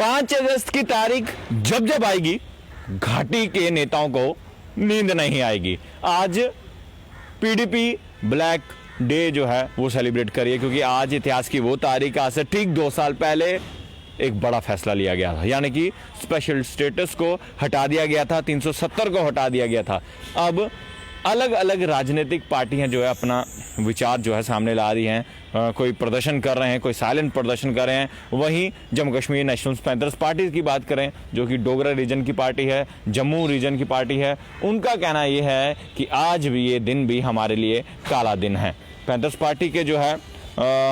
5 अगस्त की तारीख जब जब आएगी घाटी के नेताओं को नींद नहीं आएगी। आज पीडीपी ब्लैक डे जो है वो सेलिब्रेट करिए, क्योंकि आज इतिहास की वो तारीख, आज से ठीक 2 साल पहले एक बड़ा फैसला लिया गया था, यानी कि स्पेशल स्टेटस को हटा दिया गया था, 370 को हटा दिया गया था। अब अलग अलग राजनीतिक पार्टियां जो है अपना विचार जो है सामने ला रही हैं, कोई प्रदर्शन कर रहे हैं, कोई साइलेंट प्रदर्शन कर रहे हैं। वहीं Jammu Kashmir national panthers party की बात करें, जो कि डोगरा रीजन की पार्टी है, जम्मू रीजन की पार्टी है, उनका कहना यह है कि आज भी ये दिन भी हमारे लिए काला दिन है। पैंथर्स पार्टी के जो है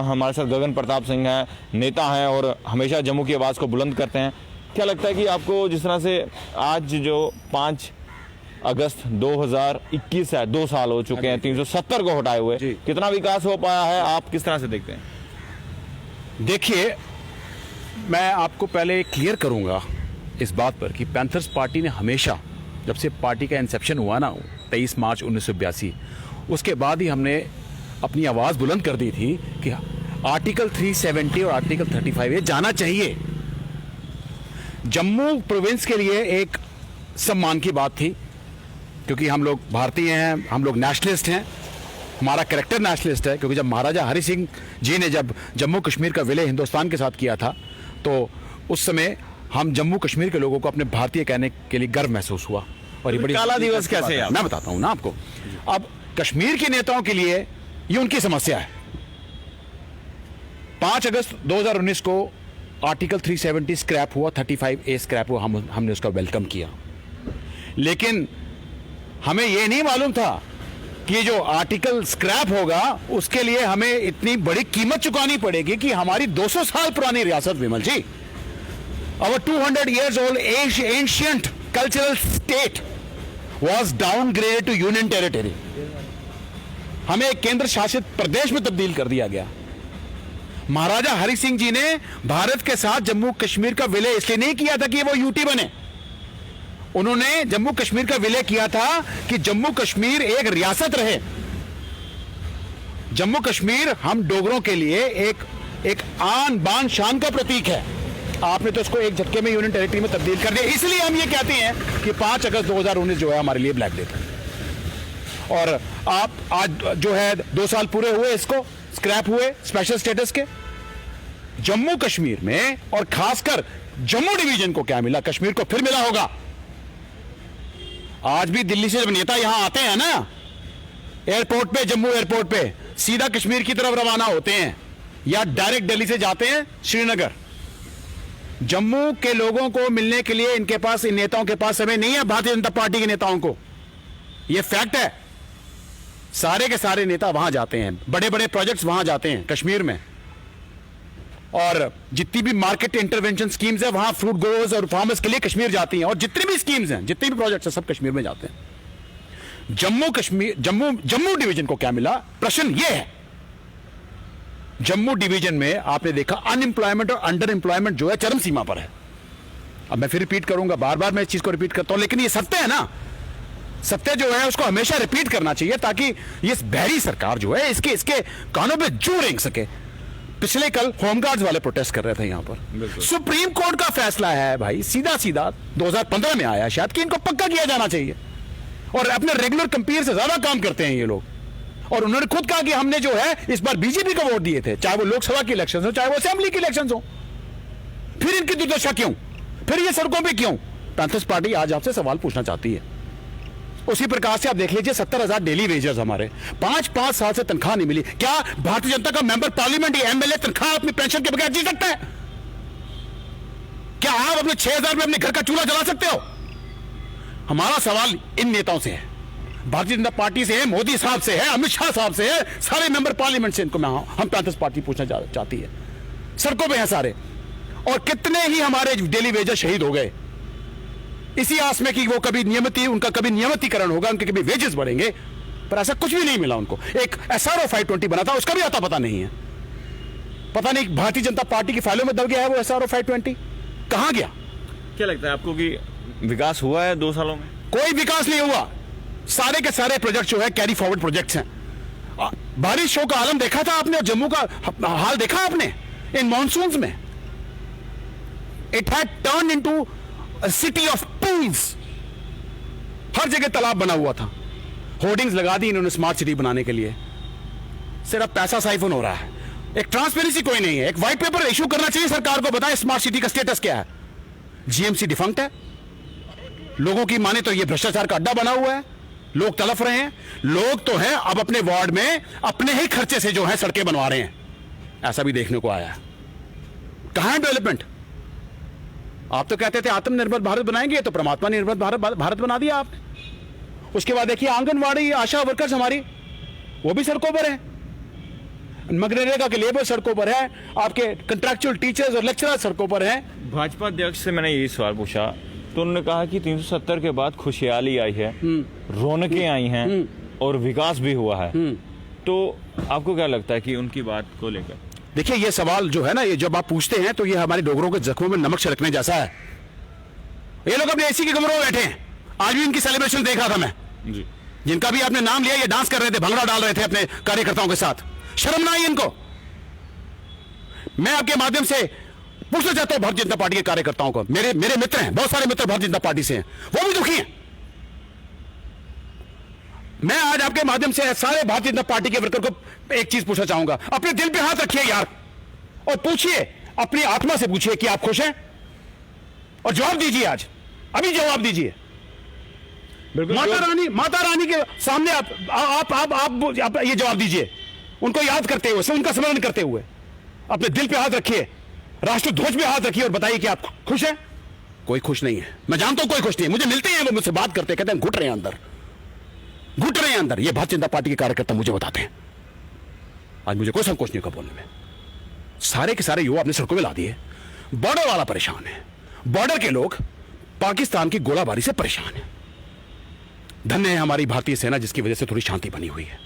हमारे साथ गगन प्रताप सिंह हैं, नेता हैं और हमेशा जम्मू की आवाज़ को बुलंद करते हैं। क्या लगता है कि आपको जिस तरह से आज जो 5 अगस्त 2021 है, 2 साल हो चुके हैं 370 को हटाए हुए, कितना विकास हो पाया है, आप किस तरह से देखते हैं? देखिए, मैं आपको पहले क्लियर करूंगा इस बात पर कि पैंथर्स पार्टी ने हमेशा, जब से पार्टी का इंसेप्शन हुआ ना 23 मार्च 1982, उसके बाद ही हमने अपनी आवाज़ बुलंद कर दी थी कि आर्टिकल 370 और आर्टिकल 35 ये जाना चाहिए। जम्मू प्रोविंस के लिए एक सम्मान की बात थी, क्योंकि हम लोग भारतीय हैं, हम लोग नेशनलिस्ट हैं, हमारा कैरेक्टर नेशनलिस्ट है। क्योंकि जब महाराजा हरि सिंह जी ने जब जम्मू कश्मीर का विलय हिंदुस्तान के साथ किया था, तो उस समय हम जम्मू कश्मीर के लोगों को अपने भारतीय कहने के लिए गर्व महसूस हुआ। और ये बड़ी काला दिवस कैसे है? मैं बताता हूं ना आपको। अब कश्मीर के नेताओं के लिए ये उनकी समस्या है। 5 अगस्त 2019 को आर्टिकल 370 स्क्रैप हुआ, 35A स्क्रैप हुआ, हमने उसका वेलकम किया। लेकिन हमें यह नहीं मालूम था कि जो आर्टिकल स्क्रैप होगा उसके लिए हमें इतनी बड़ी कीमत चुकानी पड़ेगी कि हमारी 200 साल पुरानी रियासत, विमल जी, our 200 years old ancient cultural state was downgraded to union territory। हमें एक केंद्र शासित प्रदेश में तब्दील कर दिया गया। महाराजा हरि सिंह जी ने भारत के साथ जम्मू कश्मीर का विलय इसलिए नहीं किया था कि वो यूटी बने। उन्होंने जम्मू कश्मीर का विलय किया था कि जम्मू कश्मीर एक रियासत रहे। जम्मू कश्मीर हम डोगरों के लिए एक आन बान शान का प्रतीक है। आपने तो इसको एक झटके में यूनियन टेरिटरी में तब्दील कर दिया। इसलिए हम ये कहते हैं कि 5 अगस्त 2019 जो है हमारे लिए ब्लैक डे था। और आप आज जो है 2 साल पूरे हुए इसको स्क्रैप हुए स्पेशल स्टेटस के। जम्मू कश्मीर में और खासकर जम्मू डिवीजन को क्या मिला, कश्मीर को फिर मिला होगा। आज भी दिल्ली से जब नेता यहां आते हैं ना, एयरपोर्ट पे, जम्मू एयरपोर्ट पे, सीधा कश्मीर की तरफ रवाना होते हैं या डायरेक्ट दिल्ली से जाते हैं श्रीनगर। जम्मू के लोगों को मिलने के लिए इनके पास, इन नेताओं के पास समय नहीं है, भारतीय जनता पार्टी के नेताओं को। यह फैक्ट है। सारे के सारे नेता वहां जाते हैं, बड़े बड़े प्रोजेक्ट्स वहां जाते हैं कश्मीर में। और जितनी भी मार्केट इंटरवेंशन स्कीम्स है वहां फ्रूट ग्रोवर्स और फार्मर्स के लिए कश्मीर जाती हैं। और जितनी भी स्कीम्स हैं, जितने भी प्रोजेक्ट्स हैं, सब कश्मीर में जाते हैं। जम्मू डिवीजन को क्या मिला, प्रश्न यह है। जम्मू डिवीजन में आपने देखा अनएम्प्लॉयमेंट और अंडर एम्प्लॉयमेंट जो है चरम सीमा पर है। अब मैं फिर रिपीट करूंगा, बार बार मैं इस चीज को रिपीट करता हूं, लेकिन ये सत्य है ना। सत्य जो है उसको हमेशा रिपीट करना चाहिए ताकि ये बहरी सरकार जो है इसके कानों पे जू रेंग सके। पिछले कल होमगार्ड्स वाले प्रोटेस्ट कर रहे थे यहां पर। सुप्रीम कोर्ट का फैसला है भाई, सीधा सीधा 2015 में आया शायद, कि इनको पक्का किया जाना चाहिए। और अपने रेगुलर कंपेयर से ज्यादा काम करते हैं ये लोग। और उन्होंने खुद कहा कि हमने जो है इस बार बीजेपी को वोट दिए थे, चाहे वो लोकसभा के इलेक्शन हो, चाहे वो असेंबली के इलेक्शन हो। फिर इनकी दुर्दशा क्यों, फिर ये सड़कों पर क्यों? पैंथर्स पार्टी आज आपसे सवाल पूछना चाहती है। उसी प्रकार से आप देख लीजिए 70,000 डेली वेजर्स हमारे 5-5 साल से तनख्वाह नहीं मिली। क्या भारतीय जनता का मेंबर पार्लियामेंट या एमएलए तनख्वाह अपनी पेंशन के बगैर जी सकता है? क्या आप अपने 6,000 में अपने घर का चूल्हा जला सकते हो? हमारा सवाल इन नेताओं से है, भारतीय जनता पार्टी से है, मोदी साहब से है, अमित शाह साहब से है, सारे मेंबर पार्लियामेंट से इनको हम पैंथर्स पार्टी पूछना चाहती है। सड़कों पे हैं सारे। और कितने ही हमारे डेली वेजर शहीद हो गए इसी आस में कि वो कभी उनका कभी नियमितीकरण होगा, उनके कभी वेजेस बढ़ेंगे, पर ऐसा कुछ भी नहीं मिला उनको। एक SRO 520 बना था, उसका भी आता पता नहीं है। पता नहीं भारतीय जनता पार्टी की फाइलों में दब गया है वो SRO 520, कहां गया? क्या लगता है आपको कि विकास हुआ है 2 सालों में? कोई विकास नहीं हुआ। सारे के सारे प्रोजेक्ट जो है कैरी फॉरवर्ड प्रोजेक्ट्स हैं। बारिशों का आलम देखा था आपने? जम्मू का हाल देखा आपने इन मॉनसून्स में? It had turn into a city of pools. हर जगह तालाब बना हुआ था, होर्डिंग्स लगा दी इन्होंने स्मार्ट सिटी बनाने के लिए। सिर्फ पैसा साइफन हो रहा है, एक ट्रांसपेरेंसी कोई नहीं है। एक व्हाइट पेपर इशू करना चाहिए सरकार को, बताएं स्मार्ट सिटी का स्टेटस क्या है। जीएमसी डिफंक्ट है, लोगों की माने तो ये भ्रष्टाचार का अड्डा बना हुआ है, लोग तड़फ रहे हैं। लोग तो हैं अब अपने वार्ड में अपने ही खर्चे से जो है सड़कें बनवा रहे हैं, ऐसा भी देखने को आया है। कहां है डेवलपमेंट? आप तो कहते थे आत्मनिर्भर भारत बनाएंगे, तो परमात्मा निर्भर भारत बना दिया आपने। उसके बाद देखिए आंगनवाड़ी आशा वर्कर्स हमारी, वो भी सड़कों पर है, मनरेगा के लेबर सड़कों पर है, आपके कंट्रैक्चुअल टीचर्स और लेक्चरर सड़कों पर हैं। भाजपा अध्यक्ष से मैंने यही सवाल पूछा तो उन्होंने कहा कि 370 के बाद खुशहाली आई है, रौनकें आई हैं और विकास भी हुआ है। तो आपको क्या लगता है कि उनकी बात को लेकर? देखिए ये सवाल जो है ना, ये जब आप पूछते हैं तो ये हमारे डोगरों के जख्मों में नमक छिड़कने जैसा है। ये लोग अपने एसी के कमरों में बैठे हैं, आज भी इनकी सेलिब्रेशन देख रहा था मैं जी। जिनका भी आपने नाम लिया, ये डांस कर रहे थे, भंगड़ा डाल रहे थे अपने कार्यकर्ताओं के साथ। शर्म ना आई इनको? मैं आपके माध्यम से पूछना चाहता हूं भारतीय जनता पार्टी के कार्यकर्ताओं को, मेरे मित्र हैं, बहुत सारे मित्र भारतीय जनता पार्टी से हैं, वो भी दुखी हैं। मैं आज आपके माध्यम से सारे भारतीय जनता पार्टी के वर्कर को एक चीज पूछना चाहूंगा, अपने दिल पे हाथ रखिए यार और पूछिए, अपनी आत्मा से पूछिए कि आप खुश हैं, और जवाब दीजिए। आज अभी जवाब दीजिए। माता रानी के सामने आप ये जवाब दीजिए, उनको याद करते हुए, उनका स्मरण करते हुए, अपने दिल पे हाथ रखिए, राष्ट्र ध्वज पे हाथ रखिए और बताइए कि आप खुश हैं। कोई खुश नहीं है, मैं जानता हूं कोई खुश नहीं है। मुझे मिलते हैं, वो मुझसे बात करते हैं, कहते हैं घुट रहे हैं अंदर, घुट रहे हैं अंदर। ये भारतीय जनता पार्टी के कार्यकर्ता मुझे बताते हैं। आज मुझे कोई संकोच नहीं होगा बोलने में। सारे के सारे युवा अपने सड़कों में ला दिए। बॉर्डर वाला परेशान है, बॉर्डर के लोग पाकिस्तान की गोलाबारी से परेशान है। धन्य है हमारी भारतीय सेना जिसकी वजह से थोड़ी शांति बनी हुई है।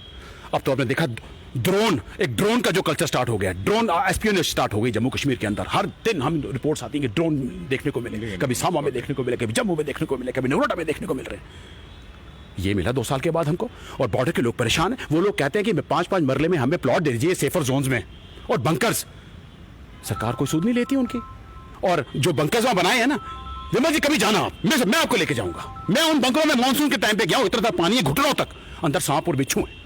अब तो आपने देखा एक ड्रोन का जो कल्चर स्टार्ट हो गया, ड्रोन एस्पियोनेज स्टार्ट हो गई जम्मू कश्मीर के अंदर। हर दिन हम रिपोर्ट्स आती हैं कि ड्रोन देखने को मिले, कभी सामा में देखने को मिले, कभी जम्मू में देखने को मिले, कभी नगरोटा में देखने को मिल रहे हैं। ये मिला 2 साल के बाद हमको, और बॉर्डर के लोग परेशान हैं। वो लोग कहते हैं कि 5-5 मरले में हमें प्लॉट दे दीजिए सेफर जोन्स में, और बंकर्स सरकार कोई सूद नहीं लेती उनकी। और जो बंकर्स वहां बनाए हैं ना, विमल जी कभी जाना आप, मैं आपको लेके जाऊंगा। मैं उन बंकरों में मानसून के टाइम पे गया हूं, इतना पानी है घुटनों तक, अंदर सांप और बिच्छू है,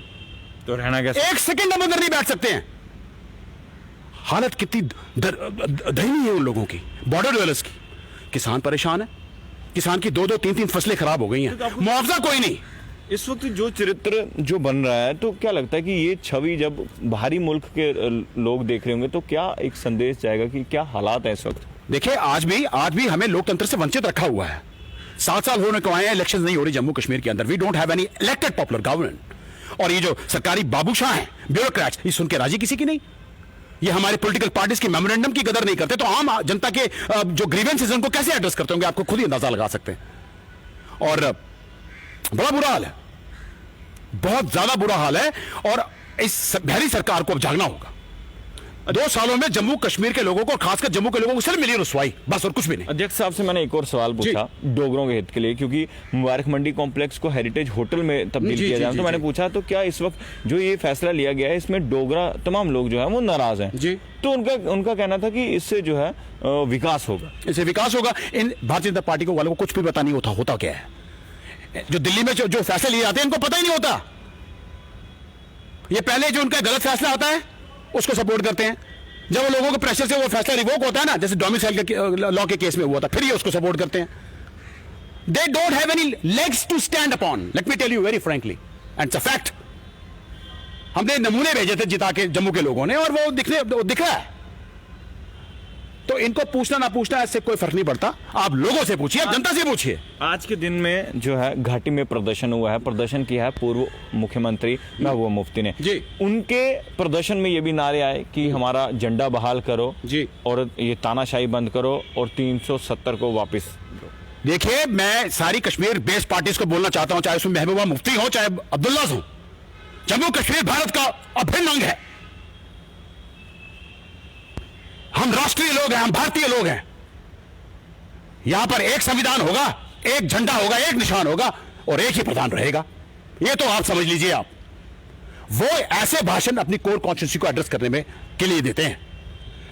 तो रहना कैसे? एक सेकंड हम अंदर नहीं बैठ सकते हैं। हालत कितनी दयनीय है उन लोगों की, बॉर्डर ड्वेलर्स की। किसान परेशान है, किसान की 2-2, 3-3 फसलें खराब हो गई हैं, मुआवजा कोई नहीं। इस वक्त जो चरित्र जो बन रहा है, तो क्या लगता है कि ये छवि जब बाहरी मुल्क के लोग देख रहे होंगे तो क्या एक संदेश जाएगा कि क्या हालात है इस वक्त? देखिए आज भी हमें लोकतंत्र से वंचित रखा हुआ है। 7 साल होने को आए हैं, इलेक्शन नहीं हो रही जम्मू कश्मीर के अंदर। We don't have any elected popular government. और ये जो सरकारी बाबूशाह हैं, ब्यूरोक्रेट्स, ये सुन के राजी किसी की नहीं। ये हमारी पॉलिटिकल पार्टीज के मेमोरेंडम की कदर नहीं करते, तो आम जनता के जो ग्रीवेंसेस उनको कैसे एड्रेस करते होंगे, आपको खुद ही अंदाजा लगा सकते हैं। और बड़ा बुरा हाल है, बहुत ज्यादा बुरा हाल है, और इस बहरी सरकार को अब जागना होगा। 2 सालों में जम्मू कश्मीर के लोगों को, खासकर जम्मू के लोगों को सिर्फ मिली रुसवाई, बस और कुछ भी नहीं। अध्यक्ष साहब से मैंने एक और सवाल पूछा डोगरों के हित के लिए, क्योंकि मुबारक मंडी कॉम्प्लेक्स को हेरिटेज होटल में तब्दील किया जाए, तो मैंने पूछा तो क्या इस वक्त जो ये फैसला लिया गया है इसमें डोगरा तमाम लोग जो है वो नाराज हैं जी। तो उनका कहना था कि इससे जो है विकास होगा, इससे विकास होगा। इन भारतीय जनता पार्टी को वालों को कुछ भी पता नहीं होता क्या है। जो दिल्ली में जो फैसले लिए जाते हैं इनको पता ही नहीं होता। ये पहले जो उनका गलत फैसला आता है उसको सपोर्ट करते हैं, जब वो लोगों के प्रेशर से वो फैसला रिवोक होता है ना, जैसे डोमिसाइल के लॉ के केस में हुआ था, फिर ये उसको सपोर्ट करते हैं। They don't have any legs to stand upon, let me tell you very frankly, and it's a fact. हमने नमूने भेजे थे जिता के जम्मू के लोगों ने, और वो दिख रहा है। तो इनको पूछना ना पूछना इससे कोई फर्क नहीं पड़ता। आप लोगों से पूछिए, आप जनता से पूछिए। आज के दिन में जो है घाटी में प्रदर्शन हुआ है, प्रदर्शन किया है पूर्व मुख्यमंत्री महबूबा मुफ्ती ने जी। उनके प्रदर्शन में ये भी नारे आए कि हमारा झंडा बहाल करो जी, और ये तानाशाही बंद करो और 370 को वापस। देखिए मैं सारी कश्मीर बेस्ड पार्टीज को बोलना चाहता हूं, चाहे उसमें महबूबा मुफ्ती हो चाहे अब्दुल्ला हो, जम्मू कश्मीर भारत का अभिन्न अंग है। हम राष्ट्रीय लोग हैं, हम भारतीय लोग हैं। यहां पर एक संविधान होगा, एक झंडा होगा, एक निशान होगा, और एक ही प्रधान रहेगा। यह तो आप समझ लीजिए। आप वो ऐसे भाषण अपनी कोर कॉन्स्टिट्यूंसी को एड्रेस करने में के लिए देते हैं,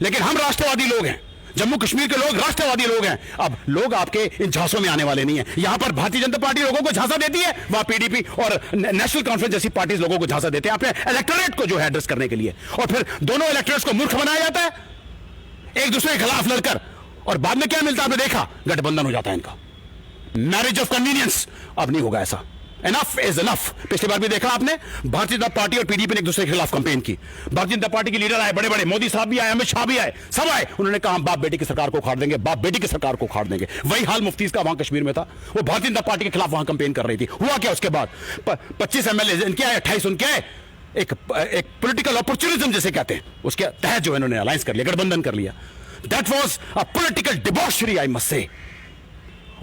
लेकिन हम राष्ट्रवादी लोग हैं जम्मू कश्मीर के लोग राष्ट्रवादी लोग हैं। अब लोग आपके इन झांसों में आने वाले नहीं है। यहां पर भारतीय जनता पार्टी लोगों को झांसा देती है, वहां पीडीपी और नेशनल कॉन्फ्रेंस जैसी पार्टी लोगों को झांसा देते हैं अपने इलेक्टोरेट को जो है एड्रेस करने के लिए, और फिर दोनों इलेक्टोरेट्स को मूर्ख बनाया जाता है एक दूसरे के खिलाफ लड़कर, और बाद में क्या मिलता है आपने देखा, गठबंधन हो जाता है इनका, मैरिज ऑफ कन्वीनियंस। अब नहीं होगा ऐसा, एनफ इज एनफ। पिछली बार भी देखा आपने, भारतीय जनता पार्टी और पीडीपी ने एक दूसरे के खिलाफ कैंपेन की। भारतीय जनता पार्टी के लीडर आए, बड़े बड़े, मोदी साहब भी आए, अमित शाह भी आए, सब आए, उन्होंने कहा हम बाप बेटी की सरकार को उखाड़ देंगे, बाप बेटी की सरकार को उखाड़ देंगे। वही हाल मुफ्तीज का वहां कश्मीर में था, वो भारतीय जनता पार्टी के खिलाफ वहां कैंपेन कर रही थी। हुआ क्या उसके बाद, 25 एमएलए इनके आए, 28 उनके आए, एक पॉलिटिकल अपॉर्चुनिज्म जिसे कहते हैं उसके तहत जो इन्होंने अलायंस कर लिया, गठबंधन कर लिया। That was a political debauchery I must say.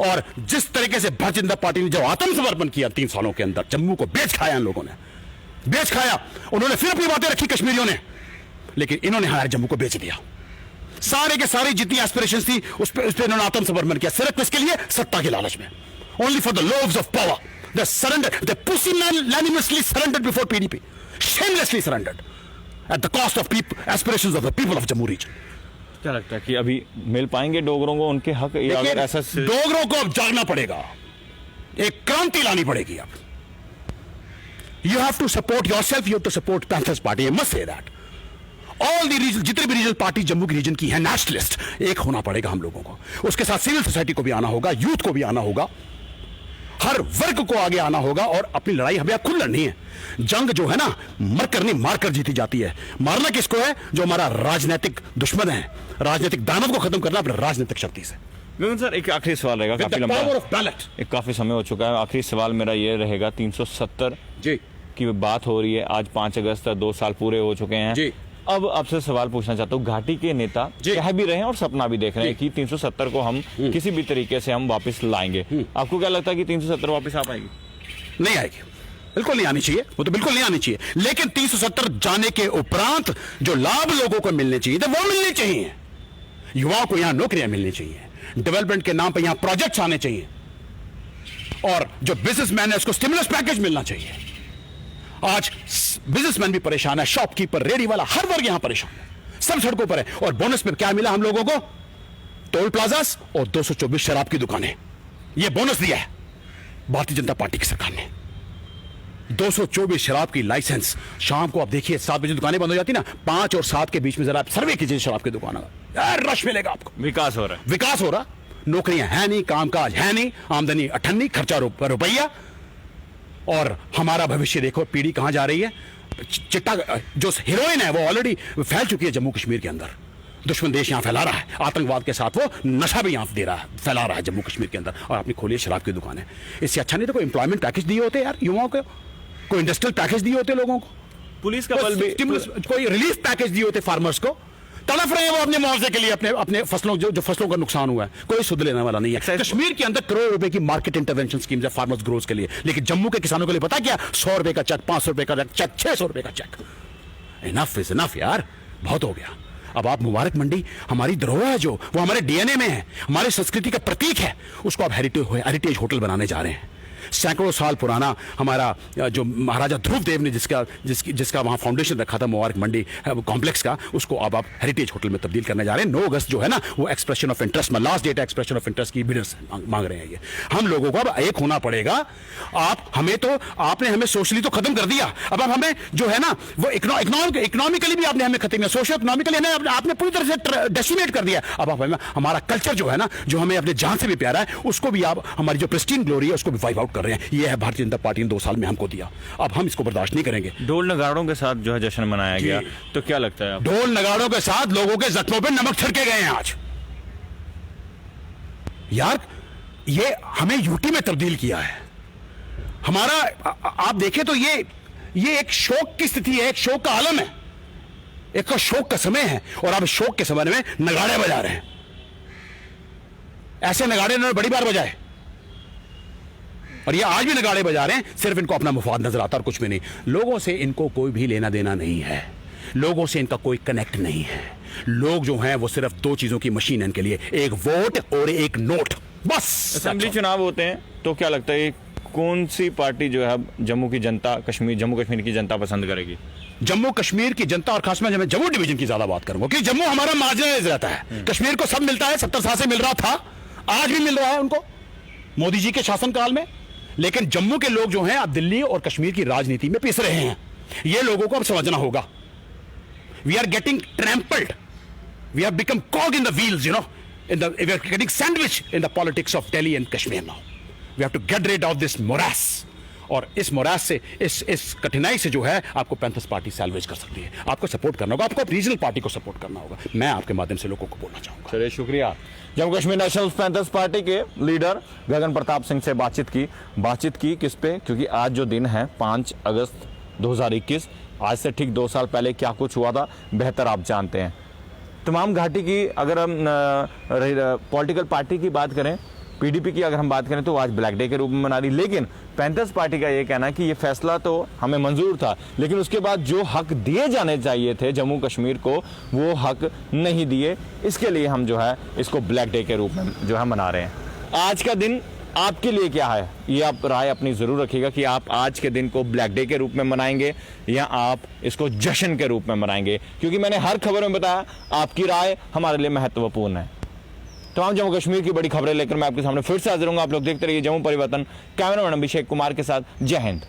और जिस तरीके से भारतीय जनता पार्टी ने जो आत्मसमर्पण किया 3 सालों के अंदर, जम्मू को बेच खाया इन लोगों ने, बेच खाया। उन्होंने फिर अपनी बातें रखी कश्मीरियों ने, लेकिन इन्होंने हमारे जम्मू को बेच दिया। सारे के सारी जितनी एस्पिरेशंस थी उस पर इन्होंने आत्मसमर्पण किया, सिर्फ किसके लिए, सत्ता के लालच में, only for the loaves of power. They surrender, they pusillanimously surrendered before PDP, shamelessly surrendered at the cost of aspirations of the people of Jammu region. क्या लगता है कि अभी मिल पाएंगे डोगरों को उनके हक, या अगर ऐसा डोगरों को अब जागना पड़ेगा, एक क्रांति लानी पड़ेगी। अब you have to support yourself, you have to support Panthers Party, I must say that. All the region, जितने भी रीजनल पार्टी जम्मू की रीजन की है, नेशनलिस्ट, एक होना पड़ेगा हम लोगों को। उसके साथ सिविल सोसाइटी को भी आना होगा, यूथ को भी आना होगा, हर वर्ग को आगे आना होगा, और अपनी लड़ाई हमें खुद लड़नी है। जंग जो है ना, मरकर नहीं मारकर जीती जाती है। मारना किसको है, जो हमारा राजनीतिक दुश्मन है, राजनीतिक दानव को खत्म करना अपने राजनीतिक शक्ति से। गगन सर, एक आखिरी सवाल रहेगा, काफी लंबा, एक काफी समय हो चुका है। आखिरी सवाल मेरा ये रहेगा, 370 जी की बात हो रही है, आज 5 अगस्त 2 साल पूरे हो चुके हैं जी। अब आपसे सवाल पूछना चाहता हूँ, घाटी के नेता कह भी रहे हैं और सपना भी देख रहे हैं कि 370 को हम किसी भी तरीके से हम वापस लाएंगे। आपको क्या लगता है कि 370 वापस आ पाएगी? नहीं आएगी, बिल्कुल नहीं आनी चाहिए, वो तो बिल्कुल नहीं आनी चाहिए। लेकिन 370 जाने के उपरांत जो लाभ लोगों को मिलने चाहिए थे वो मिलने चाहिए। युवाओं को यहां नौकरियां मिलनी चाहिए, डेवलपमेंट के नाम पर यहां प्रोजेक्ट्स आने चाहिए, और जो बिजनेसमैन है उसको स्टिमुलस पैकेज मिलना चाहिए। आज बिजनेसमैन भी परेशान है, शॉपकीपर, रेडी वाला, हर वर्ग यहां परेशान है, सब सड़कों पर है। और बोनस में क्या मिला हम लोगों को, टोल प्लाजास और 224 शराब की दुकानें, यह बोनस दिया है भारतीय जनता पार्टी की सरकार ने। 224 शराब की लाइसेंस, शाम को आप देखिए 7 बजे दुकानें बंद हो जाती ना, 5 और 7 के बीच में जरा आप सर्वे कीजिए शराब की दुकानों का, यार रश मिलेगा आपको। विकास हो रहा है, विकास हो रहा, नौकरियां है नहीं, कामकाज है नहीं, आमदनी अठन्नी, खर्चा रुपया, और हमारा भविष्य देखो, पीढ़ी कहां जा रही है। चिट्टा जो हीरोइन है वो ऑलरेडी फैल चुकी है जम्मू कश्मीर के अंदर। दुश्मन देश यहां फैला रहा है, आतंकवाद के साथ वो नशा भी यहां दे रहा है, फैला रहा है जम्मू कश्मीर के अंदर, और आपने खोली शराब की दुकानें। इससे अच्छा नहीं तो कोई एम्प्लॉयमेंट पैकेज दिए होते यार युवाओं को, कोई इंडस्ट्रियल पैकेज दिए होते लोगों को, पुलिस का बल भी, कोई रिलीफ पैकेज दिए होते फार्मर्स को। तड़फ रहे हैं वो अपने मुआवजे के लिए, अपने फसलों जो फसलों का नुकसान हुआ है, कोई सुध लेने वाला नहीं है। कश्मीर के अंदर करोड़ रुपए की मार्केट इंटरवेंशन स्कीम्स है फार्मर्स ग्रोथ के लिए, लेकिन जम्मू के किसानों के लिए पता क्या, 100 रुपए का चेक, 500 रुपए का चेक, 600 रुपए का चेक। इनफ इज इनफ यार, बहुत हो गया। अब आप मुबारक मंडी, हमारी धरोहर है जो, वो हमारे डीएनए में है, हमारी संस्कृति का प्रतीक है, उसको आप हेरिटेज होटल बनाने जा रहे हैं। सैकड़ों साल पुराना हमारा जो महाराजा ध्रुव देव ने जिसका वहां फाउंडेशन रखा था मुबारक मंडी कॉम्प्लेक्स का, उसको अब आप हेरिटेज होटल में तब्दील करने जा रहे हैं। 9 अगस्त जो है ना, वो expression of interest, last date expression of interest की बिडर्स मांग रहे हैं। ये हम लोगों को अब एक होना पड़ेगा। आपने हमें सोशली तो खत्म कर दिया, अब हमें जो है ना वो इकोनॉमिकली भी आपने हमें खत्म किया, सोशल इकोनॉमिकली हमें आपने पूरी तरह से डेसिमेट कर दिया। अब आप हमारा कल्चर जो है ना, जो हमें अपने जान से भी प्यारा है, उसको भी आप, हमारी जो प्रिस्टीन ग्लोरी है उसको भी वाइप आउट कर रहे हैं। ये है भारतीय जनता पार्टी ने 2 साल में हमको दिया, अब हम इसको बर्दाश्त नहीं करेंगे। ढोल नगाड़ों के साथ जो है जश्न मनाया गया, तो क्या लगता है आपको? ढोल नगाड़ों के साथ लोगों के जख्मों पे नमक छिड़के गए हैं आज। यार ये हमें यूटी में तब्दील किया है हमारा। आप देखें तो ये एक शोक की स्थिति है, एक शोक का आलम है, एक शोक का समय है, और आप शोक के समय में नगाड़े बजा रहे हैं। ऐसे नगाड़े इन्होंने बड़ी बार बजाए, और ये आज भी नगाड़े बजा रहे हैं, सिर्फ इनको अपना मुफाद नजर आता और कुछ भी नहीं। लोगों से इनको कोई भी लेना देना नहीं है, लोगों से इनका कोई कनेक्ट नहीं है। लोग जो हैं वो सिर्फ 2 चीजों की मशीन है इनके लिए, एक वोट और एक नोट, बस। असेंबली चुनाव होते हैं तो क्या लगता है कौन सी पार्टी जो है जम्मू कश्मीर की जनता पसंद करेगी? जम्मू कश्मीर की जनता और खासकर मैं जम्मू डिवीजन की ज्यादा बात करूंगा क्योंकि जम्मू हमारा मार्जिनलाइज रहता है। कश्मीर को सब मिलता है, 70 साल से मिल रहा था, आज भी मिल रहा है उनको मोदी जी के शासनकाल में। लेकिन जम्मू के लोग जो हैं अब दिल्ली और कश्मीर की राजनीति में पिस रहे हैं। ये लोगों को अब समझना होगा। We are getting trampled, we have become cog in the wheels, you know, we are getting sandwich in the politics of Delhi and Kashmir now. We have to get rid of this morass. और इस मोरास से, इस कठिनाई से जो है आपको panthers party salvage कर सकती है। आपको सपोर्ट करना होगा, आपको रीजनल पार्टी को सपोर्ट करना होगा। मैं आपके माध्यम से लोगों को बोलना चाहूंगा। चलिए, शुक्रिया। Jammu Kashmir national panthers party के लीडर गगन प्रताप सिंह से बातचीत की किस पे, क्योंकि आज जो दिन है 5 अगस्त 2021, आज से ठीक 2 साल पहले क्या कुछ हुआ था बेहतर आप जानते हैं। तमाम घाटी की अगर हम पॉलिटिकल पार्टी की बात करें, पीडीपी की अगर हम बात करें तो आज ब्लैक डे के रूप में मना रही। लेकिन पैंथर्स पार्टी का ये कहना है कि ये फैसला तो हमें मंजूर था, लेकिन उसके बाद जो हक दिए जाने चाहिए थे जम्मू कश्मीर को, वो हक नहीं दिए। इसके लिए हम जो है इसको ब्लैक डे के रूप में जो है मना रहे हैं। आज का दिन आपके लिए क्या है, ये आप राय अपनी जरूर रखिएगा कि आप आज के दिन को ब्लैक डे के रूप में मनाएंगे या आप इसको जश्न के रूप में मनाएंगे। क्योंकि मैंने हर खबर में बताया आपकी राय हमारे लिए महत्वपूर्ण है। तमाम जम्मू कश्मीर की बड़ी खबरें लेकर मैं आपके सामने फिर से हाजिर हूंगा। आप लोग देखते रहिए जम्मू परिवर्तन। कैमरामैन अभिषेक कुमार के साथ। जय हिंद।